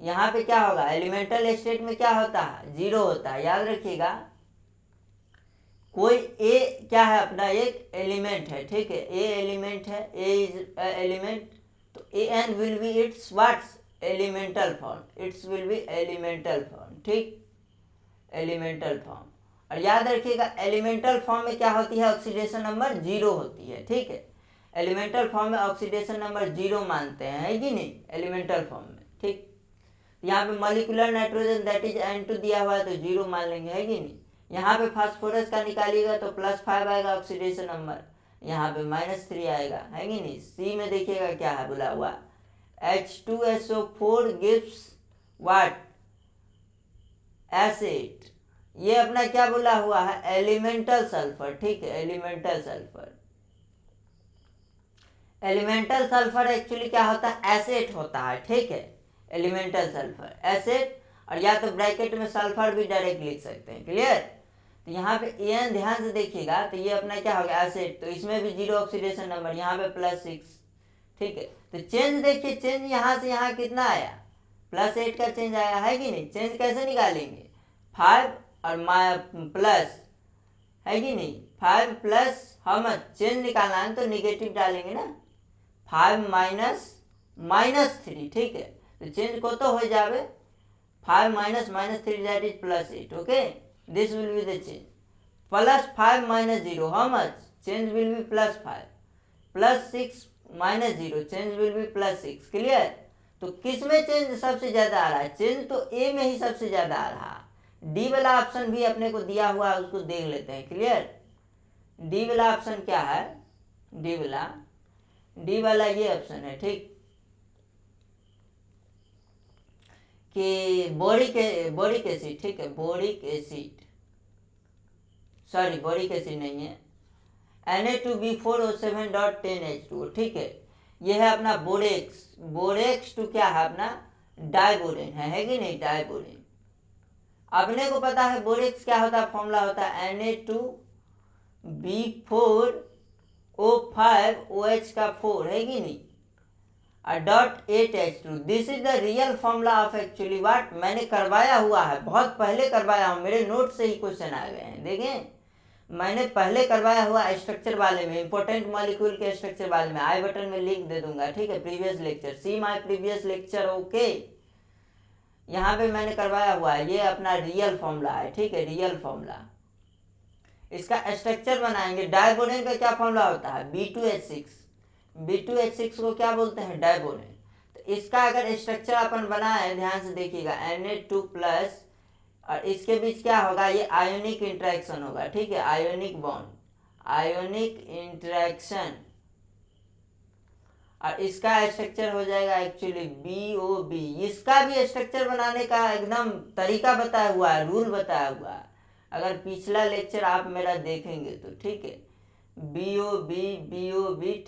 यहाँ पे क्या होगा एलिमेंटल स्टेट में क्या होता है 0 होता है। याद रखिएगा, कोई ए क्या है अपना एक एलिमेंट है, ठीक है, ए एलिमेंट है, ए इज एलिमेंट, तो An will be it's what's elemental form, it's will be elemental form, ठीक, एलिमेंटल फॉर्म। और याद रखिएगा एलिमेंटल फॉर्म में क्या होती है ऑक्सीडेशन नंबर 0 होती है, ठीक है। एलिमेंटल फॉर्म में ऑक्सीडेशन नंबर 0 मानते हैं, है कि नहीं, एलिमेंटल फॉर्म में, ठीक। यहाँ पे molecular nitrogen that is N2 दिया हुआ है तो 0 मान लेंगे, है कि नहीं। यहाँ पे फास्फोरस का निकालिएगा तो +5 आएगा ऑक्सीडेशन नंबर, यहाँ पे -3 आएगा, है कि नहीं। सी में देखिएगा क्या है बोला हुआ, H2SO4 गिव्स व्हाट एसिड, ये अपना क्या बोला हुआ है एलिमेंटल सल्फर, ठीक है, elemental sulphur. Elemental sulphur actually क्या होता है एसिड होता है, ठीक है, एलिमेंटल सल्फर एसिड, और या तो ब्रैकेट में सल्फर भी डायरेक्ट लिख सकते हैं, क्लियर। तो यहाँ पे An ध्यान से देखिएगा, तो ये अपना क्या होगा एसिड, तो इसमें भी 0 ऑक्सीडेशन नंबर, यहाँ पे +6, ठीक है। तो चेंज देखिए, चेंज यहाँ से यहाँ कितना आया +8 का चेंज आया, है कि नहीं। चेंज कैसे निकालेंगे 5 और प्लस, है कि नहीं, 5 प्लस हम चेंज निकालना है तो निगेटिव डालेंगे ना, 5 -3, ठीक है। तो चेंज को तो हो जावे 5 - -3 that is +8, okay, this will be the change. +5 - 0 how much, change will be +5, +6 -0, change will B +6। Clear? तो किस में चेंज सबसे ज्यादा आ रहा है? चेंज तो ए में ही सबसे ज्यादा आ रहा है। डी वाला ऑप्शन भी अपने को दिया हुआ है, उसको देख लेते हैं। क्लियर? डी वाला ऑप्शन क्या है? डी वाला ये ऑप्शन है, ठीक, कि बोरिक एसिड, ठीक है, boric acid, sorry boric acid नहीं है, Na2B4O7.10H2O, ठीक है। ये है अपना बोरेक्स। बोरेक्स टू क्या है अपना? डाइबोरेन है कि नहीं? डाइबोरेन। अपने को पता है बोरेक्स क्या होता है, फॉर्मूला होता है Na2B4O5OH का 4, है कि नहीं, .8H2। This is the real formula of actually what, मैंने करवाया हुआ है, बहुत पहले करवाया हूँ, मेरे नोट से ही क्वेश्चन आए हुए हैं। देखें, मैंने पहले करवाया हुआ स्ट्रक्चर वाले में, इंपॉर्टेंट मॉलिक्यूल के स्ट्रक्चर वाले में, आई बटन में लिंक दे दूंगा, ठीक है, previous lecture, see my previous lecture. Okay, यहाँ पे मैंने करवाया हुआ है, ये अपना रियल फॉर्मूला है, ठीक है, रियल फॉर्मूला। इसका स्ट्रक्चर बनाएंगे। डाइबोरेन का क्या फॉर्मूला होता है? B2H6। B2H6 को क्या बोलते हैं? डाइबोरेन। तो इसका अगर स्ट्रक्चर अपन बनाए, ध्यान से देखिएगा, Na2+ और इसके बीच क्या होगा? ये आयोनिक इंटरेक्शन होगा, ठीक है, आयोनिक बॉन्ड, आयोनिक इंटरेक्शन, और इसका स्ट्रक्चर हो जाएगा एक्चुअली BOB। इसका भी स्ट्रक्चर बनाने का एकदम तरीका बताया हुआ है, रूल बताया हुआ है, अगर पिछला लेक्चर आप मेरा देखेंगे तो, ठीक है। BOB,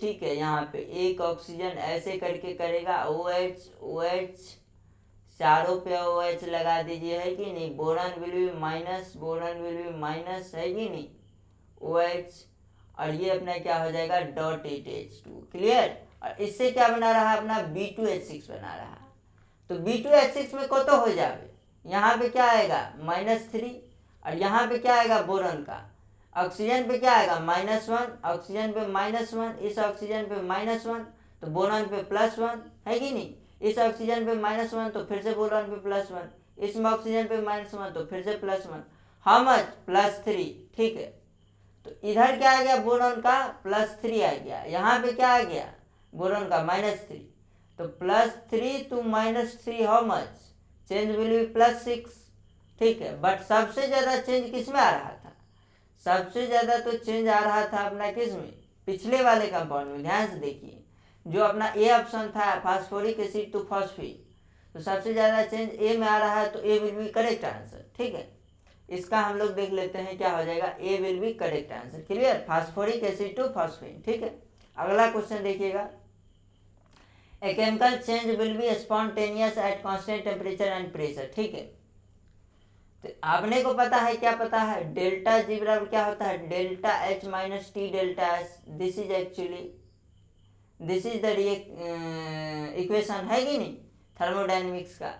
ठीक है, यहाँ पे एक ऑक्सीजन ऐसे करके करेगा, OH, चारों पे OH लगा दीजिए, है कि नहीं, बोरॉन विल बी माइनस, है कि नहीं, OH, और ये अपना क्या हो जाएगा? .8H2। क्लियर? और इससे क्या बना रहा है अपना? B2H6 बना रहा है। तो B2H6 में को तो हो जाए, यहाँ पे क्या आएगा? -3, और यहाँ पे क्या आएगा? बोरॉन का। ऑक्सीजन पे क्या आएगा? -1, ऑक्सीजन पे -1, इस ऑक्सीजन पे -1, तो बोरॉन पे +1, है कि नहीं, इस ऑक्सीजन पे -1 तो फिर से बोरॉन पे +1, इसमें ऑक्सीजन पे -1 तो फिर से +1, हाउ मच? +3, ठीक है। तो इधर क्या आ गया? बोरॉन का +3 आ गया, यहाँ पे क्या आ गया? बोरॉन का -3, तो +3 to -3 how much? Change will B +6, ठीक है। बट सबसे ज्यादा चेंज किस में आ रहा था? सबसे ज्यादा तो चेंज आ रहा था अपना किस में? पिछले वाले कंपाउंड में। ध्यान से देखिए, जो अपना ए ऑप्शन था, फास्फोरिक एसिड टू फॉस्फेट, तो सबसे ज्यादा चेंज ए में आ रहा है, तो ए विल बी करेक्ट आंसर, ठीक है। इसका हम लोग देख लेते हैं, क्या हो जाएगा? A will be correct answer. Clear? Phosphoric acid to phosphate, ठीक है। अगला क्वेश्चन देखिएगा, a chemical change will be spontaneous at constant temperature and pressure, ठीक है। तो आपने को पता है, क्या पता है? डेल्टा जी बराबर क्या होता है? ΔH - T ΔS। This is actually, this is the equation, है कि नहीं, थर्मोडायनेमिक्स का।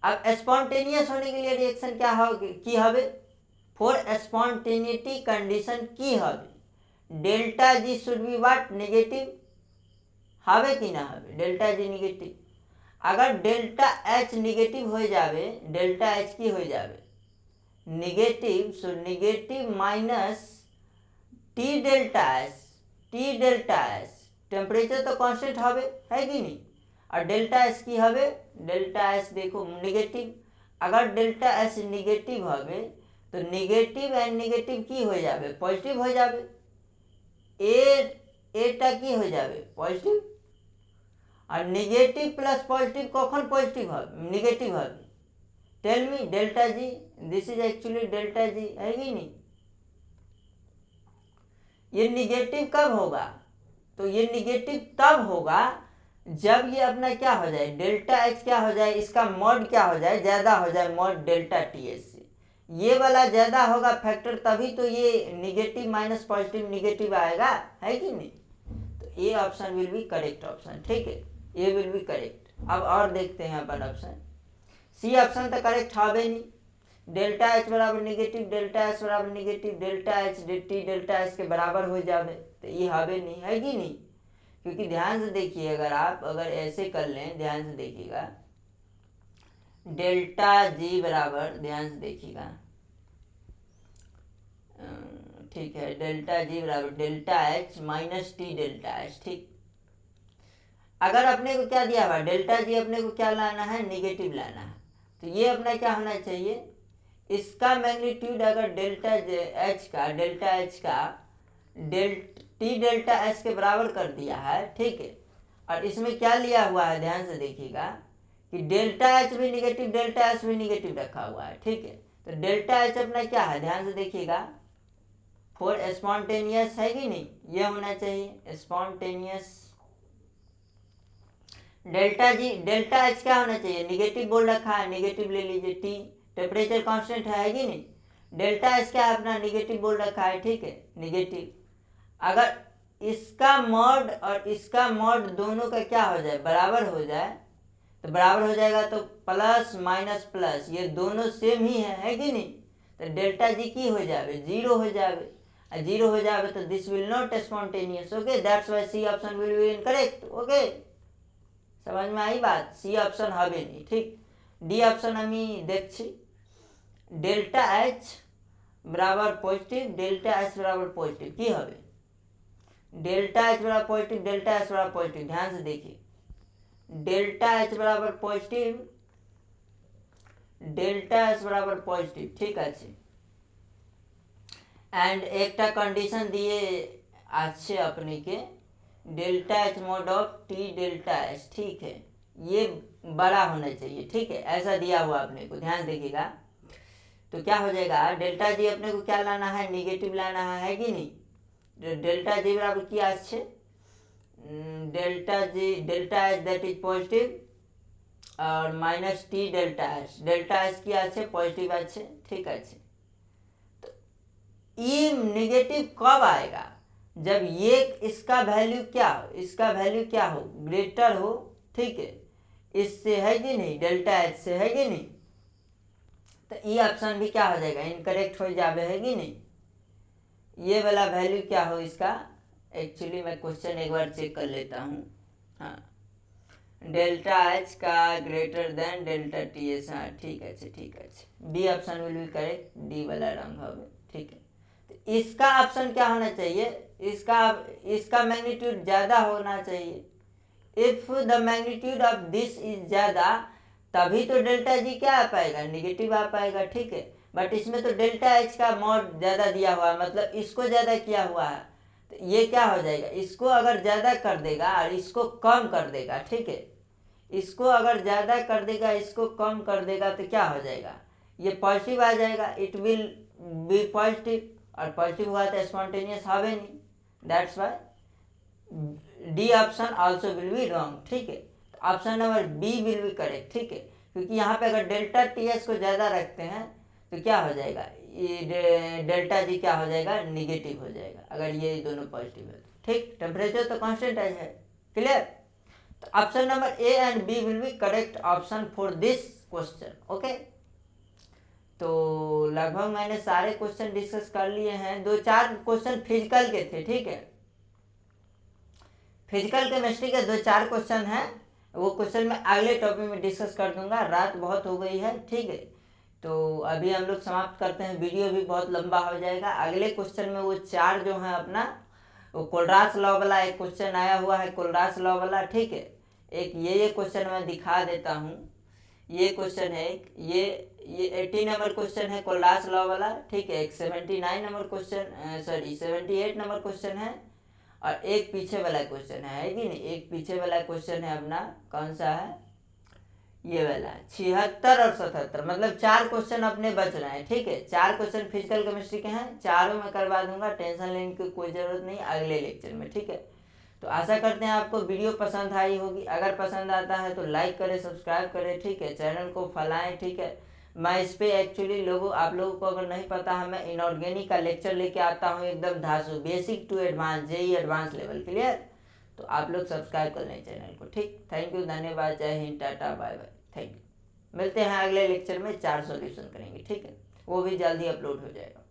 अब स्पॉन्टेनियस होने के लिए रिएक्शन क्या हो की हवे? फॉर स्पॉन्टेनिटी कंडीशन की हवे, delta G should be what? Negative, हवे कि ना हवे? Delta G negative. अगर डेल्टा एच नेगेटिव हो जावे, डेल्टा एच की हो जावे negative, so negative minus T delta S, temperature तो कांस्टेंट हवे, है कि नहीं, और डेल्टा एस की हवे, डेल्टा एस देखो नेगेटिव। अगर डेल्टा एस नेगेटिव हवे, तो नेगेटिव एंड नेगेटिव की हो जावे? पॉजिटिव हो जावे, एटा की हो जावे? पॉजिटिव। और नेगेटिव प्लस पॉजिटिव कखन पॉजिटिव हवे? नेगेटिव हवे? Tell me, delta G, this is actually delta G, है कि नहीं। ये निगेटिव कब होगा? तो ये निगेटिव तब होगा जब ये अपना क्या हो जाए? डेल्टा एच क्या हो जाए? इसका मॉड क्या हो जाए? ज्यादा हो जाए, मॉड डेल्टा टी एच से। ये वाला ज्यादा होगा फैक्टर, तभी तो ये निगेटिव माइनस पॉजिटिव नेगेटिव आएगा, है कि नहीं। तो A option will be correct option, ठीक है, ए विल बी करेक्ट। अब और देखते हैं अपन ऑप्शन। सी ऑप्शन तो करेक्ट हवे नहीं, डेल्टा एच बराबर नेगेटिव, डेल्टा एस बराबर negative, delta H T delta S के बराबर हो जावे, तो ये हवे नहीं, है कि नहीं। क्योंकि ध्यान से देखिए, अगर आप ऐसे कर लें, ध्यान से देखिएगा, डेल्टा जी बराबर, ध्यान से देखिएगा, ठीक है, डेल्टा जी बराबर delta H minus T delta H, ठीक। अगर अपने को क्या दिया हुआ डेल्टा जी, अपने को क्या लाना है, निगेटिव लाना है, तो ये अपना क्या होना चाहिए, इसका मैग्नीट्यूड अगर डेल्टा एच का टी डेल्टा एच के बराबर कर दिया है, ठीक है, और इसमें क्या लिया हुआ है, ध्यान से देखिएगा कि डेल्टा एच भी निगेटिव, डेल्टा एच भी निगेटिव रखा हुआ है, ठीक है। तो डेल्टा एच अपना क्या है, ध्यान से देखिएगा, फॉर स्पॉन्टेनियस है कि नहीं, ये होना चाहिए spontaneous. Delta G, delta H क्या होना चाहिए, निगेटिव बोल रखा है, निगेटिव ले लीजिए, टी टेम्परेचर कांस्टेंट है कि नहीं, डेल्टा एच क्या है अपना, निगेटिव बोल रखा है, ठीक है, निगेटिव। अगर इसका मॉड और इसका मॉड दोनों का क्या हो जाए, बराबर हो जाए, तो बराबर हो जाएगा तो प्लस माइनस प्लस ये दोनों सेम ही है कि नहीं, तो डेल्टा जी की हो जाए, जीरो हो जाए, जीरो हो जाए तो this will not spontaneous, okay, that's why C option will be incorrect, okay, समझ में आई बात, सी ऑप्शन হবে नहीं, ठीक। डी ऑप्शन আমি দেখছি, डेल्टा एच बराबर पॉजिटिव, डेल्टा एच बराबर पॉजिटिव की হবে, डेल्टा एच बराबर पॉजिटिव, डेल्टा एच बराबर पॉजिटिव, ध्यान से देखिए, डेल्टा एच बराबर पॉजिटिव, डेल्टा एच बराबर पॉजिटिव, ठीक আছে। एंड একটা कंडीशन दिए अच्छे अपने के, delta H mod of T delta H, ठीक है, ये बड़ा होना चाहिए, ठीक है, ऐसा दिया हुआ अपने को, ध्यान देखिएगा। तो क्या हो जाएगा, डेल्टा जी अपने को क्या लाना है, निगेटिव लाना है कि नहीं, डेल्टा जी बराबर की आछे, delta G delta H that is positive और माइनस टी डेल्टा एच की आछे पॉजिटिव आछे, ठीक है। तो ये निगेटिव कब आएगा, जब ये इसका वैल्यू क्या हो, इसका वैल्यू क्या हो, ग्रेटर हो, ठीक है, इससे है कि नहीं, डेल्टा एच से है कि नहीं, तो ये ऑप्शन भी क्या हो जाएगा, इनकरेक्ट हो जावे, है कि नहीं, ये वाला वैल्यू क्या हो इसका, एक्चुअली मैं क्वेश्चन एक बार चेक कर लेता हूँ, हाँ, डेल्टा एच का greater than delta T S, हाँ ठीक है, ठीक है, D option will be correct, D वाला रंग होगा, ठीक है। तो इसका ऑप्शन क्या होना चाहिए, इसका मैग्नीट्यूड ज़्यादा होना चाहिए, if the magnitude of this is ज़्यादा, तभी तो डेल्टा जी क्या आ पाएगा, निगेटिव आ पाएगा, ठीक है, बट इसमें तो डेल्टा एच का मॉड ज़्यादा दिया हुआ है, मतलब इसको ज़्यादा किया हुआ है, तो ये क्या हो जाएगा, इसको अगर ज़्यादा कर देगा और इसको कम कर देगा, ठीक है, इसको अगर ज़्यादा कर देगा, इसको कम कर देगा, तो क्या हो जाएगा, ये पॉजिटिव आ जाएगा, इट विल बी पॉजिटिव, और पॉजिटिव हुआ तो स्पॉन्टेनियस হবে नहीं, that's why D option also will be wrong, ठीक है। Option number B will be correct, ठीक है, क्योंकि यहाँ पे अगर डेल्टा टी एस को ज़्यादा रखते हैं तो क्या हो जाएगा, ये डेल्टा जी क्या हो जाएगा, निगेटिव हो जाएगा, अगर ये दोनों पॉजिटिव है, ठीक, टेम्परेचर तो कांस्टेंट है, क्लियर। तो option number A and B will be correct option for this question, okay. तो लगभग मैंने सारे क्वेश्चन डिस्कस कर लिए हैं, 2-4 क्वेश्चन फिजिकल के थे, ठीक है, फिजिकल केमिस्ट्री के 2-4 क्वेश्चन हैं, वो क्वेश्चन मैं अगले टॉपिक में डिस्कस कर दूंगा, रात बहुत हो गई है, ठीक है, तो अभी हम लोग समाप्त करते हैं, वीडियो भी बहुत लंबा हो जाएगा। अगले क्वेश्चन में वो 4 जो है अपना, वो कोलरास लॉ वाला एक क्वेश्चन आया हुआ है, कोलरास लॉ वाला, ठीक है, एक ये क्वेश्चन मैं दिखा देता हूँ, ये क्वेश्चन है, ये 80 नंबर क्वेश्चन है कोलरास लॉ वाला, ठीक है, एक 79 number question, sorry 78 number question है, और एक पीछे वाला क्वेश्चन है कि नहीं, एक पीछे वाला क्वेश्चन है अपना, कौन सा है, ये वाला 76 और 77, मतलब 4 क्वेश्चन अपने बच रहे हैं, ठीक है, 4 क्वेश्चन फिजिकल केमिस्ट्री के हैं, चारों में करवा दूंगा, टेंशन लेने की कोई ज़रूरत नहीं अगले लेक्चर में, ठीक है। तो आशा करते हैं आपको वीडियो पसंद आई होगी, अगर पसंद आता है तो लाइक करें, सब्सक्राइब करें, ठीक है, चैनल को फैलाएं, ठीक है। मैं इस पर एक्चुअली आप लोगों को अगर नहीं पता है, मैं इनऑर्गेनिक का लेक्चर लेके आता हूँ एकदम धांसू, basic to advance, JEE advance level, clear. तो आप लोग सब्सक्राइब कर लें चैनल को, ठीक, थैंक यू, धन्यवाद, Jai Hind, tata, bye bye, thank you. मिलते हैं अगले लेक्चर में, 4 सॉल्यूशन करेंगे, ठीक है, वो भी जल्दी अपलोड हो जाएगा।